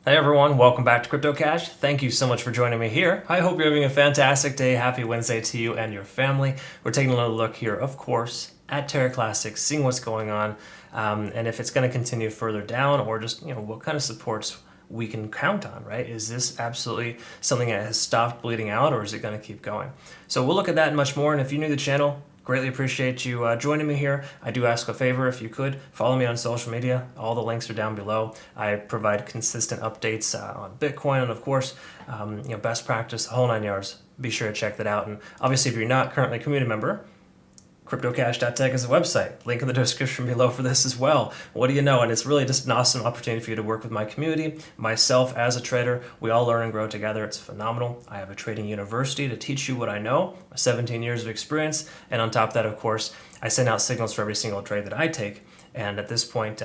Hey everyone, welcome back to Crypto Cash. Thank you so much for joining me here. I hope you're having a fantastic day. Happy Wednesday to you and your family. We're taking another look here, of course, at Terra Classic, seeing what's going on, and if it's going to continue further down, or just what kind of supports we can count on, right? Is this absolutely something that has stopped bleeding out, or is it going to keep going? So we'll look at that and much more. And if you're new to the channel, greatly appreciate you joining me here. I do ask a favor, if you could follow me on social media. All the links are down below. I provide consistent updates on Bitcoin and, of course, best practice, the whole 9 yards. Be sure to check that out. And obviously, if you're not currently a community member, CryptoCash.tech is a website. Link in the description below for this as well. What do you know? And it's really just an awesome opportunity for you to work with my community, myself as a trader. We all learn and grow together. It's phenomenal. I have a trading university to teach you what I know, 17 years of experience. And on top of that, of course, I send out signals for every single trade that I take. And at this point,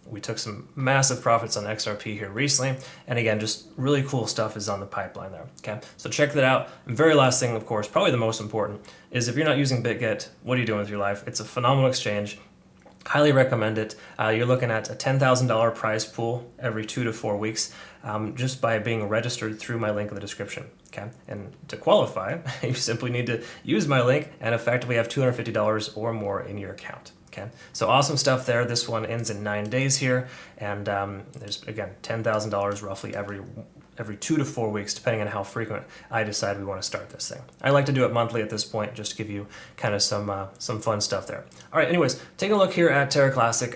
we took some massive profits on XRP here recently. And again, just really cool stuff is on the pipeline there. Okay, so check that out. And very last thing, of course, probably the most important, is if you're not using Bitget, what are you doing with your life? It's a phenomenal exchange. Highly recommend it. You're looking at a $10,000 prize pool every 2 to 4 weeks just by being registered through my link in the description. Okay, and to qualify, you simply need to use my link and effectively have $250 or more in your account. Okay, so awesome stuff there. This one ends in 9 days here, and there's again $10,000 roughly every 2 to 4 weeks, depending on how frequent I decide we want to start this thing. I like to do it monthly at this point, just to give you kind of some fun stuff there. All right, anyways, taking a look here at Terra Classic.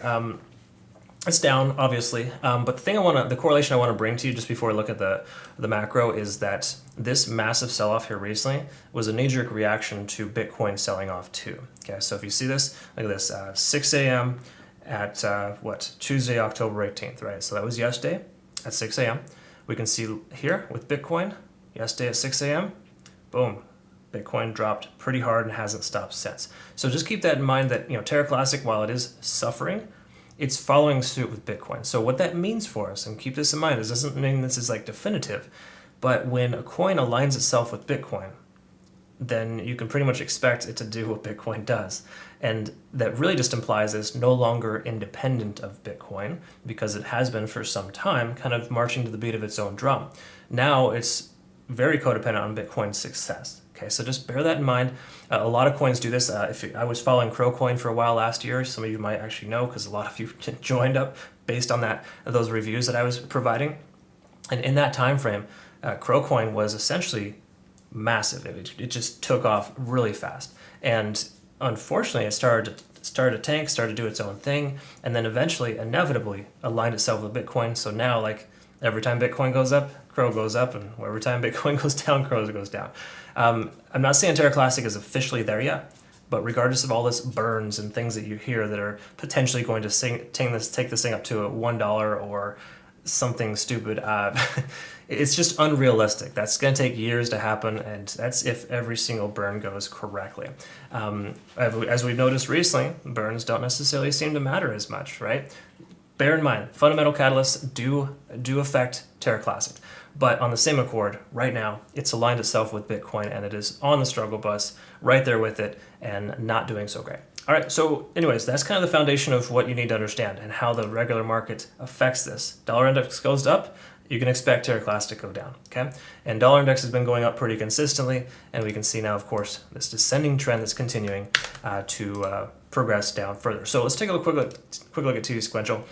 It's down, obviously, but the correlation I want to bring to you just before I look at the macro is that this massive sell-off here recently was a knee-jerk reaction to Bitcoin selling off too. Okay, so if you see this, look at this, 6 a.m. at Tuesday, October 18th, right? So that was yesterday at 6 a.m. We can see here with Bitcoin, yesterday at 6 a.m., boom, Bitcoin dropped pretty hard and hasn't stopped since. So just keep that in mind that Terra Classic, while it is suffering, it's following suit with Bitcoin. So what that means for us, and keep this in mind, this doesn't mean this is like definitive, but when a coin aligns itself with Bitcoin, then you can pretty much expect it to do what Bitcoin does. And that really just implies it's no longer independent of Bitcoin, because it has been for some time, kind of marching to the beat of its own drum. Now it's very codependent on Bitcoin's success. Okay, so just bear that in mind. A lot of coins do this. I was following Crowcoin for a while last year, some of you might actually know because a lot of you joined up based on those reviews that I was providing. And in that time frame, Crowcoin was essentially massive. It just took off really fast. And unfortunately, it started to tank, started to do its own thing, and then eventually, inevitably, aligned itself with Bitcoin. So now, like, every time Bitcoin goes up, Crow goes up, and every time Bitcoin goes down, Crow goes down. I'm not saying Terra Classic is officially there yet, but regardless of all this burns and things that you hear that are potentially going to take this thing up to a $1 or something stupid, it's just unrealistic. That's going to take years to happen, and that's if every single burn goes correctly. As we've noticed recently, burns don't necessarily seem to matter as much, right? Bear in mind, fundamental catalysts do affect Terra Classic. But on the same accord, right now, it's aligned itself with Bitcoin, and it is on the struggle bus, right there with it, and not doing so great. All right, so anyways, that's kind of the foundation of what you need to understand and how the regular market affects this. Dollar index goes up, you can expect Terra Classic to go down, okay? And dollar index has been going up pretty consistently, and we can see now, of course, this descending trend that's continuing to progress down further. So let's take a quick look at TD sequential.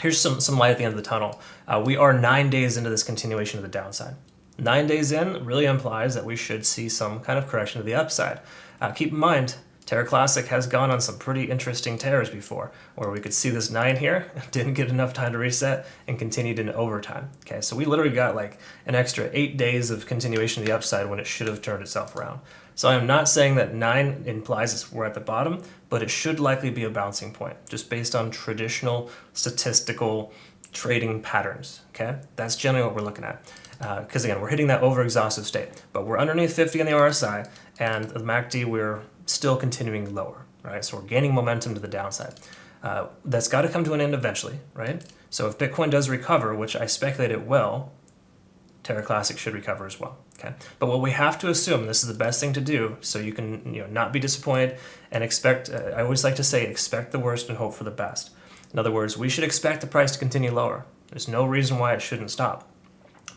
Here's some light at the end of the tunnel. We are 9 days into this continuation of the downside. 9 days in really implies that we should see some kind of correction to the upside. Keep in mind, Terra Classic has gone on some pretty interesting tears before, where we could see this 9 here, didn't get enough time to reset, and continued into overtime. Okay, so we literally got like an extra 8 days of continuation to the upside when it should have turned itself around. So I'm not saying that 9 implies we're at the bottom, but it should likely be a bouncing point, just based on traditional statistical trading patterns. Okay, that's generally what we're looking at. Because again, we're hitting that over-exhaustive state, but we're underneath 50 on the RSI, and the MACD, we're still continuing lower, right? So we're gaining momentum to the downside. That's got to come to an end eventually, right? So if Bitcoin does recover, which I speculate it will, Terra Classic should recover as well. Okay, but what we have to assume, this is the best thing to do, so you can not be disappointed and expect. I always like to say, expect the worst and hope for the best. In other words, we should expect the price to continue lower. There's no reason why it shouldn't stop.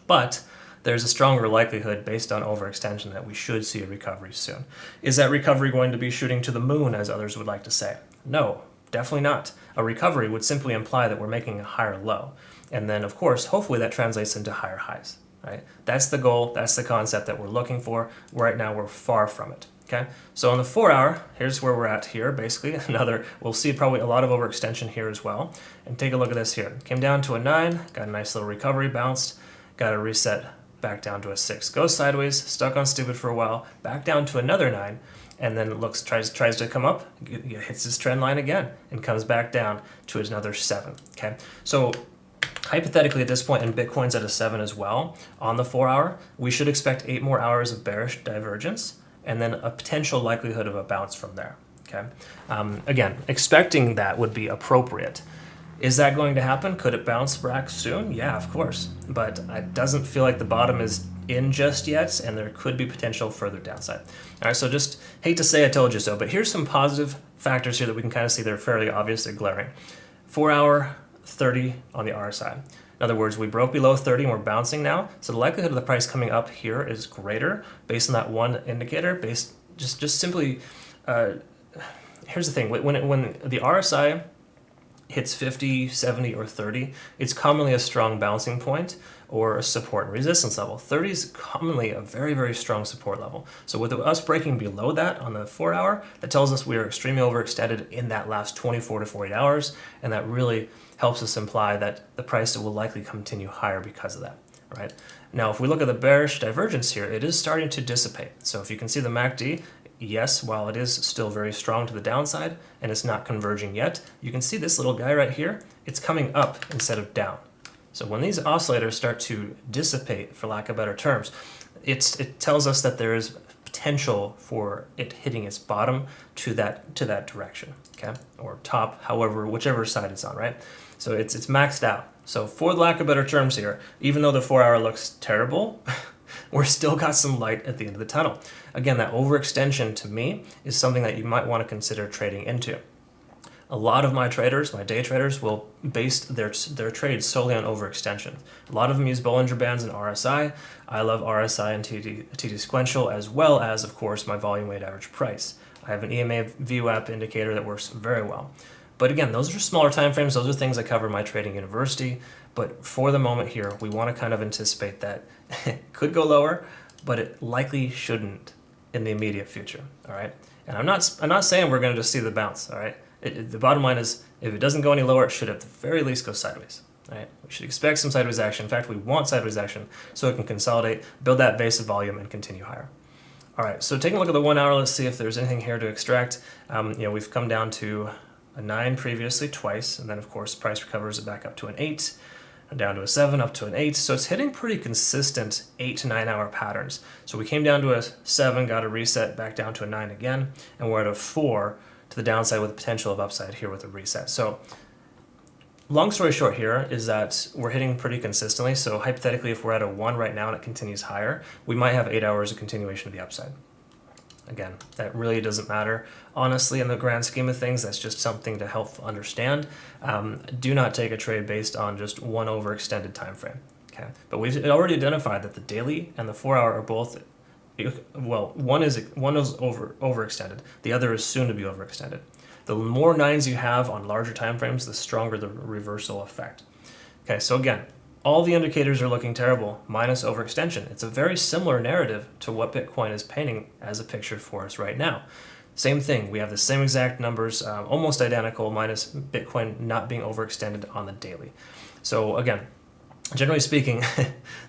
But there's a stronger likelihood based on overextension that we should see a recovery soon. Is that recovery going to be shooting to the moon, as others would like to say? No, definitely not. A recovery would simply imply that we're making a higher low. And then, of course, hopefully that translates into higher highs. Right? That's the goal. That's the concept that we're looking for. Right now, we're far from it. Okay, so on the 4 hour, here's where we're at here, basically. We'll see probably a lot of overextension here as well. And take a look at this here. Came down to a 9, got a nice little recovery, bounced, got a reset back down to a 6. Goes sideways, stuck on stupid for a while, back down to another 9, and then tries to come up, hits this trend line again, and comes back down to another 7. Okay, so hypothetically at this point, and Bitcoin's at a 7 as well, on the 4 hour, we should expect 8 more hours of bearish divergence, and then a potential likelihood of a bounce from there. Okay, again, expecting that would be appropriate. Is that going to happen? Could it bounce back soon? Yeah, of course. But it doesn't feel like the bottom is in just yet, and there could be potential further downside. All right, so just hate to say I told you so, but here's some positive factors here that we can kind of see. They're fairly obvious, they're glaring. 4 hour, 30 on the RSI. In other words, we broke below 30 and we're bouncing now. So the likelihood of the price coming up here is greater based on that one indicator. Just simply, here's the thing. When the RSI hits 50, 70, or 30, it's commonly a strong bouncing point or a support and resistance level. 30 is commonly a very, very strong support level. So with us breaking below that on the 4 hour, that tells us we are extremely overextended in that last 24 to 48 hours, and that really helps us imply that the price will likely continue higher because of that, right? Now, if we look at the bearish divergence here, it is starting to dissipate. So if you can see the MACD, yes, while it is still very strong to the downside and it's not converging yet, you can see this little guy right here, it's coming up instead of down. So when these oscillators start to dissipate, for lack of better terms, it tells us that there is potential for it hitting its bottom to that direction, okay, or top, whichever side it's on, right? So it's maxed out. So for lack of better terms here, even though the 4 hour looks terrible, we're still got some light at the end of the tunnel. Again, that overextension to me is something that you might want to consider trading into. A lot of my traders, my day traders, will base their trades solely on overextension. A lot of them use Bollinger Bands and RSI. I love RSI and TD sequential, as well as, of course, my volume weighted average price. I have an EMA VWAP indicator that works very well. But again, those are smaller time frames. Those are things I cover in my trading university. But for the moment here, we want to kind of anticipate that it could go lower, but it likely shouldn't in the immediate future. All right. And I'm not saying we're going to just see the bounce. All right. The bottom line is, if it doesn't go any lower, it should at the very least go sideways. Right? We should expect some sideways action. In fact, we want sideways action so it can consolidate, build that base of volume, and continue higher. All right. So taking a look at the 1 hour, let's see if there's anything here to extract. We've come down to a 9 previously twice, and then of course price recovers it back up to an 8, down to a 7, up to an 8. So it's hitting pretty consistent 8 to 9 hour patterns. So we came down to a 7, got a reset back down to a 9 again, and we're at a 4 to the downside with the potential of upside here with a reset. So long story short here is that we're hitting pretty consistently. So hypothetically, if we're at a 1 right now and it continues higher, we might have 8 hours of continuation of the upside. Again, that really doesn't matter. Honestly, in the grand scheme of things, that's just something to help understand. Do not take a trade based on just one overextended time frame. Okay, but we've already identified that the daily and the 4 hour are both, well, one is overextended. The other is soon to be overextended. The more 9s you have on larger time frames, the stronger the reversal effect. Okay, so again, all the indicators are looking terrible, minus overextension. It's a very similar narrative to what Bitcoin is painting as a picture for us right now. Same thing, we have the same exact numbers, almost identical, minus Bitcoin not being overextended on the daily. So again, generally speaking,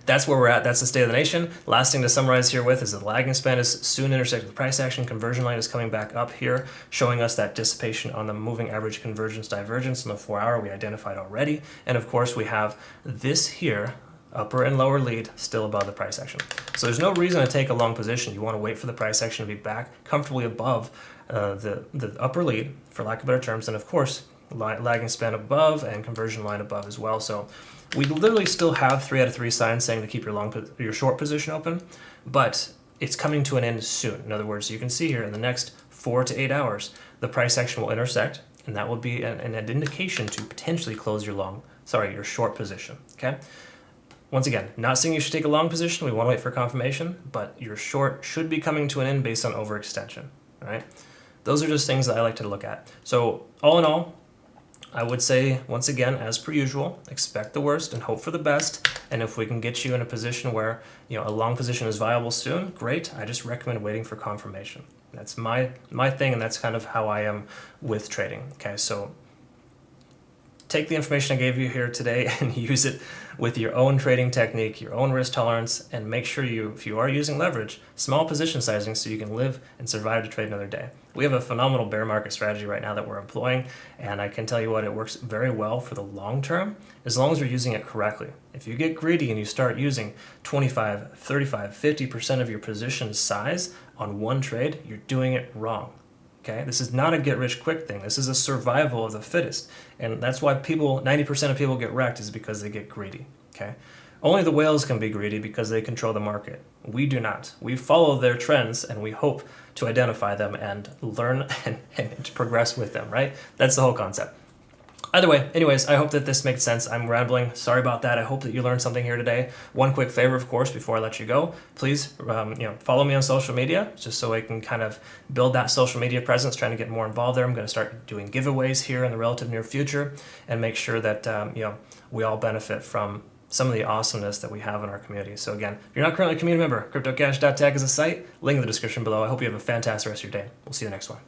that's where we're at. That's the state of the nation. Last thing to summarize here with is the lagging span is soon intersect with price action. Conversion line is coming back up here, showing us that dissipation on the moving average convergence divergence in the 4 hour we identified already. And of course, we have this here, upper and lower lead, still above the price action. So there's no reason to take a long position. You want to wait for the price action to be back comfortably above the upper lead, for lack of better terms, and of course, lagging span above and conversion line above as well. So we literally still have 3 out of 3 signs saying to keep your short position open, but it's coming to an end soon. In other words, you can see here in the next 4 to 8 hours, the price action will intersect, and that will be an indication to potentially close your long your short position, okay? Once again, not saying you should take a long position. We want to wait for confirmation, but your short should be coming to an end based on overextension, all right? Those are just things that I like to look at. So all in all, I would say, once again, as per usual, expect the worst and hope for the best. And if we can get you in a position where, a long position is viable soon, great. I just recommend waiting for confirmation. That's my thing, and that's kind of how I am with trading. Okay, so take the information I gave you here today and use it with your own trading technique, your own risk tolerance, and make sure if you are using leverage, small position sizing so you can live and survive to trade another day. We have a phenomenal bear market strategy right now that we're employing, and I can tell you what, it works very well for the long term as long as you're using it correctly. If you get greedy and you start using 25, 35, 50% of your position size on one trade, you're doing it wrong. Okay, this is not a get-rich-quick thing. This is a survival of the fittest. And that's why 90% of people get wrecked is because they get greedy. Okay, only the whales can be greedy because they control the market. We do not. We follow their trends and we hope to identify them and learn and to progress with them, right? That's the whole concept. Either way, anyways, I hope that this makes sense. I'm rambling. Sorry about that. I hope that you learned something here today. One quick favor, of course, before I let you go, please, follow me on social media, just so I can kind of build that social media presence, trying to get more involved there. I'm going to start doing giveaways here in the relative near future and make sure that, we all benefit from some of the awesomeness that we have in our community. So again, if you're not currently a community member, cryptocash.tech is a site, link in the description below. I hope you have a fantastic rest of your day. We'll see you in the next one.